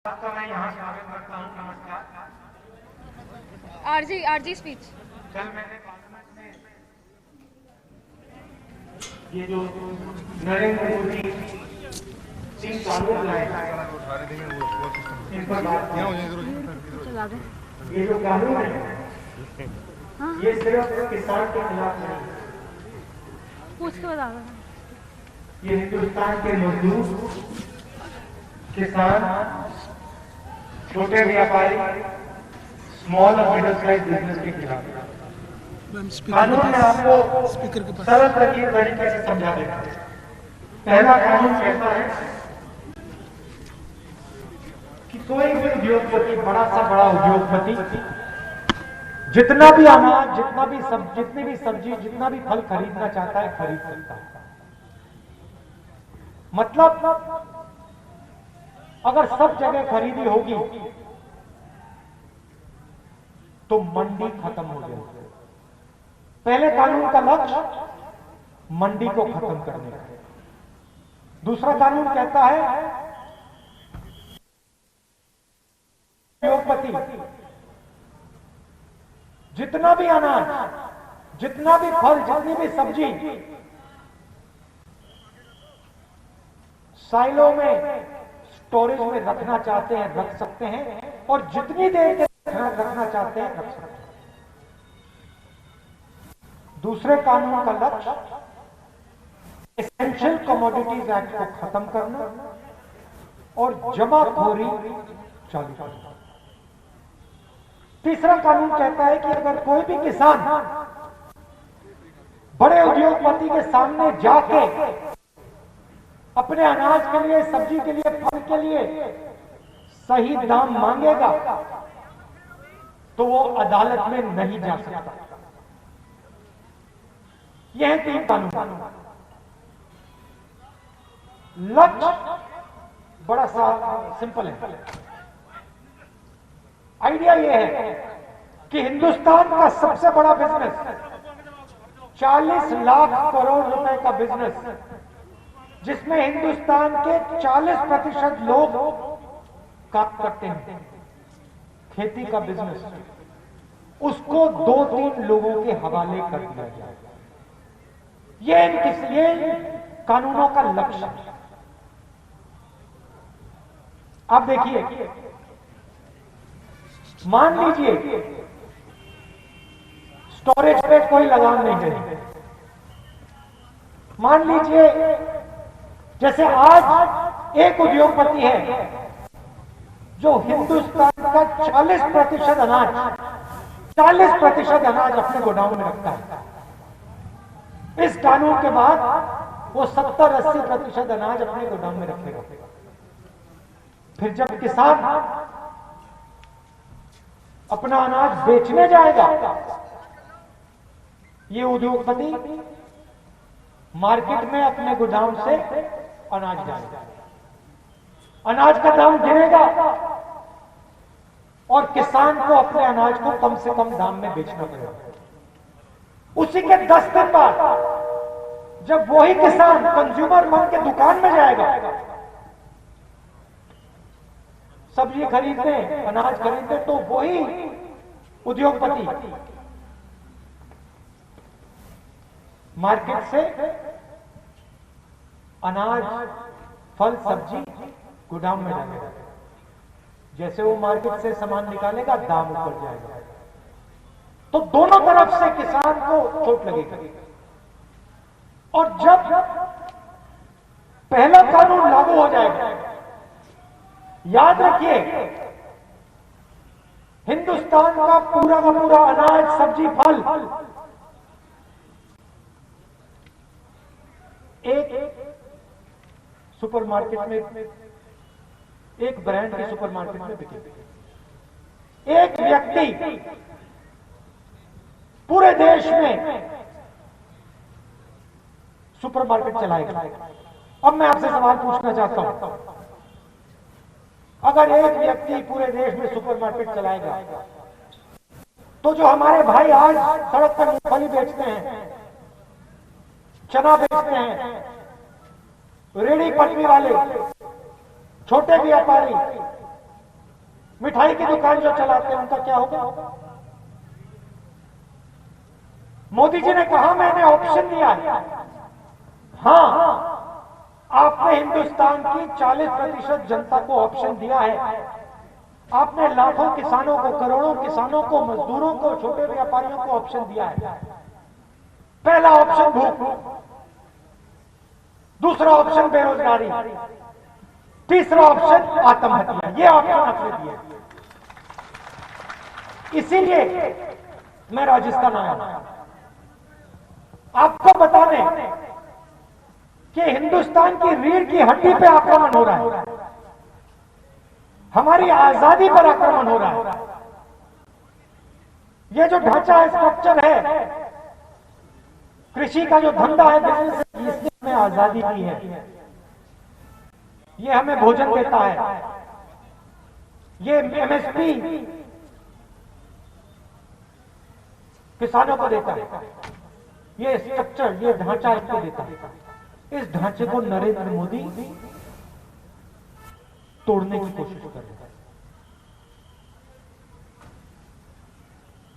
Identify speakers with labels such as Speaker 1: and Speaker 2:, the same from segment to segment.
Speaker 1: आपका मैं यहाँ स्वागत करता हूँ। नमस्कार।
Speaker 2: RG speech.
Speaker 1: कल मैंने पार्लियामेंट में ये जो नरेंद्र मोदी 3 कानून लाए इन पर बात की। ये जो कानून है ये सिर्फ किसान के खिलाफ नहीं,
Speaker 2: पूछ के बता दो।
Speaker 1: ये हिंदुस्तान के मजदूर, किसान, छोटे व्यापारी, स्मॉल और मिडिल साइज बिजनेस के खिलाफ कानून में आपको सरल तरीके से समझा देगा। पहला कानून कहता है कि कोई भी उद्योगपति, बड़ा से बड़ा उद्योगपति जितना भी अनाज, जितनी भी सब्जी, जितना भी फल खरीदना चाहता है खरीद सकता है। मतलब अगर सब जगह खरीदी होगी तो मंडी खत्म हो जाएगी। पहले कानून का लक्ष्य मंडी को खत्म करने का। दूसरा कानून कहता है उद्योगपति जितना भी अनाज, जितना भी फल, जितनी भी सब्जी साइलो में, स्टोरेज में रखना चाहते हैं रख सकते हैं, और जितनी देर के रखना चाहते हैं रख सकते हैं। दूसरे कानून का लक्ष्य एसेंशियल कमोडिटीज एक्ट को खत्म करना और जमाखोरी चालू करना। तीसरा कानून कहता है कि अगर कोई भी किसान बड़े उद्योगपति के सामने जाके अपने अनाज के लिए, सब्जी के लिए, फल के लिए सही दाम मांगेगा तो वो अदालत में नहीं जा सकता। यह 3 कानून। लक्ष्य बड़ा सा सिंपल है। आइडिया यह है कि हिंदुस्तान का सबसे बड़ा बिजनेस, 40 लाख करोड़ रुपए का बिजनेस, जिसमें हिंदुस्तान के 40% लोग काम करते हैं, खेती का बिजनेस, उसको 2-3 लोगों के हवाले कर दिया जाए। ये कानूनों का लक्ष्य है। आप देखिए, मान लीजिए स्टोरेज पे कोई लगाम नहीं है। मान लीजिए जैसे आज एक उद्योगपति है जो हिंदुस्तान का 40% अनाज अपने गोडाउन में रखता है। इस कानून के बाद वो 70-80% अनाज अपने गोडाउन में रखेगा। फिर जब किसान अपना अनाज बेचने जाएगा, ये उद्योगपति मार्केट में अपने गोदाम से अनाज डालेगा, अनाज का दाम गिरेगा और किसान को अपने अनाज को कम से कम दाम में बेचना पड़ेगा। उसी के 10 दिन बाद जब वही किसान कंज्यूमर मन के दुकान में जाएगा, सब्जी खरीदने, अनाज खरीदने, तो वही उद्योगपति मार्केट से अनाज, फल, सब्जी गोदाम में डालेगा। जैसे वो मार्केट से सामान निकालेगा, दाम ऊपर जाएगा, तो दोनों तरफ से किसान को चोट लगेगी। और जब पहला कानून लागू हो जाएगा, याद रखिए हिंदुस्तान का पूरा अनाज, सब्जी, फल एक सुपरमार्केट में, एक ब्रांड के सुपरमार्केट में बिकेगा। एक व्यक्ति पूरे देश में सुपरमार्केट चलाएगा। अब मैं आपसे सवाल पूछना चाहता हूं, अगर एक व्यक्ति पूरे देश में सुपरमार्केट चलाएगा, तो जो हमारे भाई आज सड़क पर मूंगफली बेचते हैं, चना बेचते हैं, रेड़ी पटरी वाले, छोटे व्यापारी, मिठाई की दुकान जो चलाते हैं उनका क्या होगा? मोदी जी ने कहा मैंने ऑप्शन दिया है। हाँ, आपने हिंदुस्तान की 40% जनता को ऑप्शन दिया है। आपने लाखों किसानों को, करोड़ों किसानों को, मजदूरों को, छोटे व्यापारियों को ऑप्शन दिया है। पहला ऑप्शन भूख, दूसरा ऑप्शन बेरोजगारी, तीसरा ऑप्शन आत्महत्या। ये ऑप्शन आपने दिए। इसीलिए मैं राजस्थान आया आपको बताने कि हिंदुस्तान की रीढ़ की हड्डी पे आक्रमण हो रहा है, हमारी आजादी पर आक्रमण हो रहा है। ये जो ढांचा है, स्ट्रक्चर है, कृषि का जो धंधा है, बिजनेस है, इसने हमें आजादी दी है। ये हमें भोजन देता है, ये एमएसपी किसानों को देता है, ये स्ट्रक्चर, ये ढांचा इसको देता है। इस ढांचे को नरेंद्र मोदी तोड़ने की कोशिश कर रहे हैं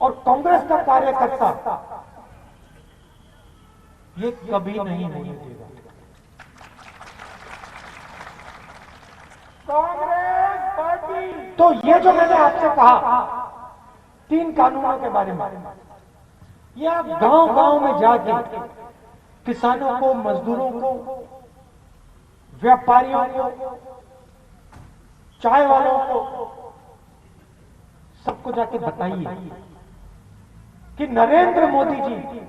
Speaker 1: और कांग्रेस का कार्यकर्ता ये कभी नहीं होने देगा। कांग्रेस पार्टी तो ये जो मैंने आपसे कहा 3 कानूनों के बारे में, ये आप गांव-गांव में जाके किसानों को, मजदूरों को, व्यापारियों को, चाय वालों को, सबको जाके बताइए कि नरेंद्र मोदी जी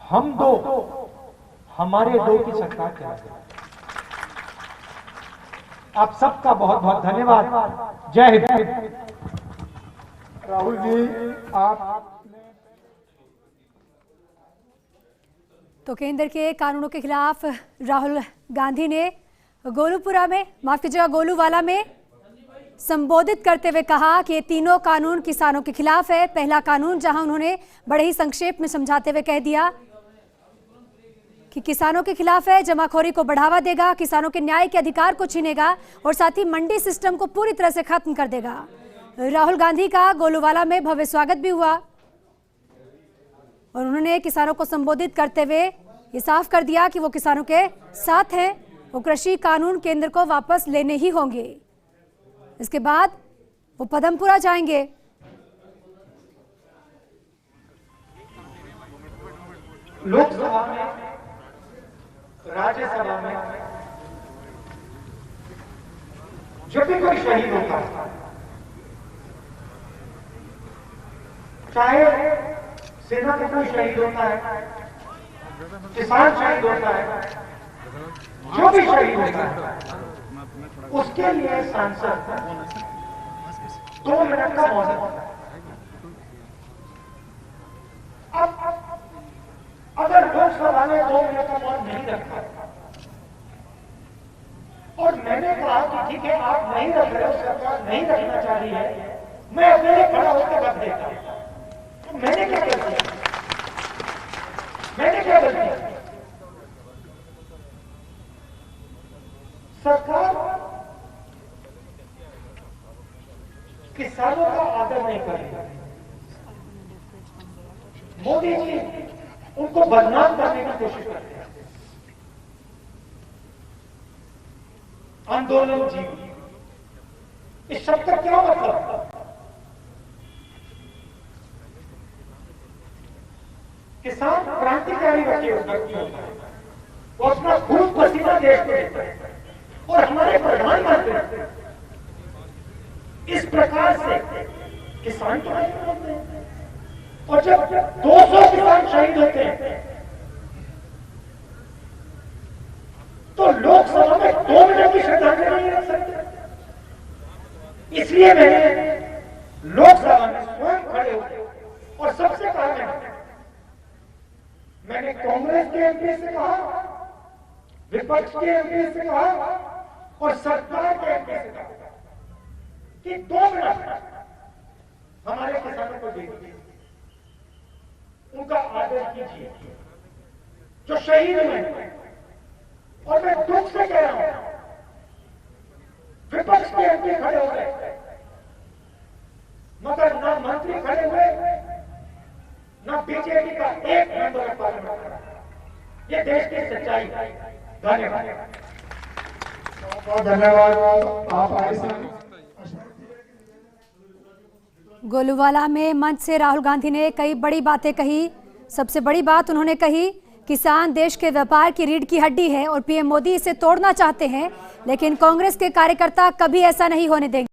Speaker 1: हम दो, हमारे दो की सरकार चला रहे। आप सबका बहुत बहुत धन्यवाद। जय हिंद।
Speaker 3: राहुल जी, आप
Speaker 4: तो केंद्र के कानूनों के खिलाफ राहुल गांधी ने गोलूपुरा में, माफ कीजिएगा, गोलूवाला में संबोधित करते हुए कहा कि ये तीनों कानून किसानों के खिलाफ है। पहला कानून, जहां उन्होंने बड़े ही संक्षेप में समझाते हुए कह दिया कि किसानों के खिलाफ है, जमाखोरी को बढ़ावा देगा, किसानों के न्याय के अधिकार को छीनेगा और साथ ही मंडी सिस्टम को पूरी तरह से खत्म कर देगा। राहुल गांधी का गोलूवाला में भव्य स्वागत भी हुआ और उन्होंने किसानों को संबोधित करते हुए ये साफ कर दिया कि वो किसानों के साथ हैं। वो कृषि कानून केंद्र को वापस लेने ही होंगे। इसके बाद वो पदमपुरा जाएंगे।
Speaker 1: लोकसभा में, राज्यसभा में जब भी कोई शहीद होता है, चाहे सेना का कोई शहीद होता है, किसान शहीद होता है, जो भी शहीद होता है, उसके लिए सांसद 2 मिनट का मौन होता है। अब अगर लोकसभा में 2 मिनट का मौन नहीं रखा और मैंने कहा कि ठीक है आप नहीं रख रहे हो, सरकार नहीं रखना चाह रही है, मैं अपने लिए खड़ा होकर रख देता हूं, तो मैंने क्या कर दिया? मैंने क्या कर दिया? सरकार किसानों का आदर नहीं कर रही। मोदी जी उनको बदनाम करने की कोशिश करते हैं। आंदोलन जीवी, इस शब्द का क्या मतलब? किसान क्रांतिकारी व्यक्ति होता है, वो अपना खून पसीना देश को देता है और हमारे प्रधानमंत्री इस प्रकार से किसान को नहीं बोलते हैं। और जब 200 किसान शहीद होते हैं तो लोकसभा में 2 मिनट की श्रद्धांजलि नहीं रख सकते। इसलिए मैंने लोकसभा में स्वयं खड़े हो और सबसे कहा, मैंने कांग्रेस के एमपी से कहा, विपक्ष के एमपी से कहा और सरकार के एमपी से कहा कि 2 मिनट हमारे किसानों को दीजिए, उनका आदर कीजिए जो शहीद हुए। और मैं दुख से कह रहा हूं विपक्ष के एमपी खड़े हो गए, मगर न मंत्री खड़े हुए, न बीजेपी का एक मेंबर ऑफ पार्लियामेंट खड़ा। ये देश की सच्चाई है। धन्यवाद।
Speaker 3: बहुत धन्यवाद। आप आए सर।
Speaker 4: गोलूवाला में मंच से राहुल गांधी ने कई बड़ी बातें कही। सबसे बड़ी बात उन्होंने कही, किसान देश के व्यापार की रीढ़ की हड्डी है और पीएम मोदी इसे तोड़ना चाहते हैं, लेकिन कांग्रेस के कार्यकर्ता कभी ऐसा नहीं होने देंगे।